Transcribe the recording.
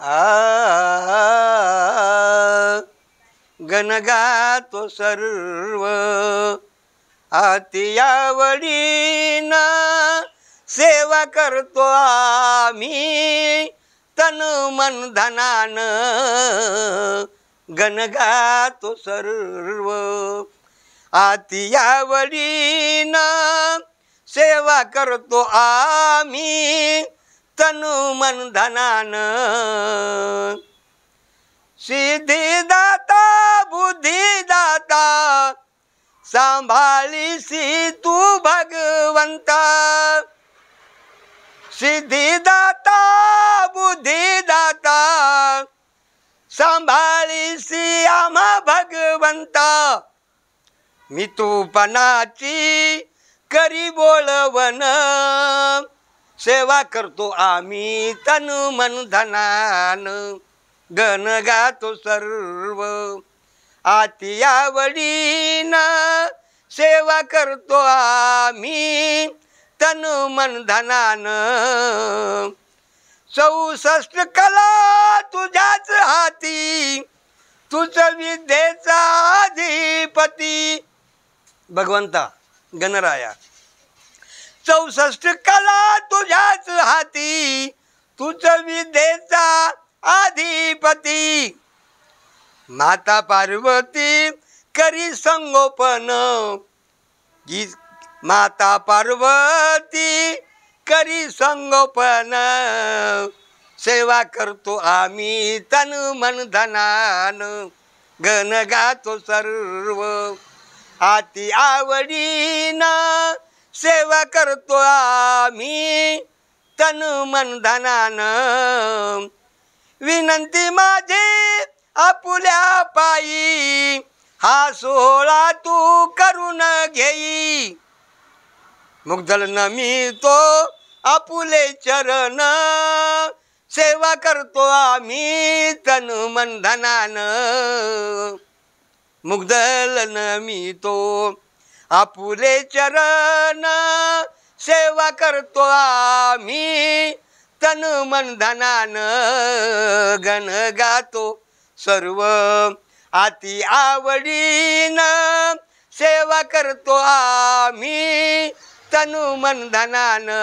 आ गणगातो सर्व अति आवडीनं सेवा करतो आम्ही तन मन धनानं गणगातो सर्व अति आवडीनं सेवा करतो आम्ही तन मन धनानं सिद्धिदाता बुद्धिदाता सांभाळीसी तू भगवंता सिद्धिदाता बुद्धिदाता सांभाळीसी आम्हा भगवंता मी तूपणाची करी बोलवन सेवा करतो आम्ही तन मन धनान गण गातो सर्व अति आवडीनं सेवा करतो आम्ही तन मन धनानं 64 कला तुझ्याच हाती तुझ विद्येचा अधिपती भगवंता गणराया 64 कला तुझ्याच हाती तुझ विद्येचा अधिपती माता पार्वती करी संगोपन माता पार्वती करी संगोपन सेवा करतो आम्ही तन मन धनान गण गातो सर्व अति आवडीनं सेवा करतो आम्ही तन मन धनानं विनंती माझी आपुल्या पायी हा सोहळा तू करून घेई मुग्धल नमितो आपुले चरण सेवा करतो आम्ही तन मन धनानं मुग्धल नमितो आपुले चरण सेवा करतो आम्ही तन मन धनानं गण गातो सर्व अति आवडीनं सेवा करतो आम्ही तन मन धनानं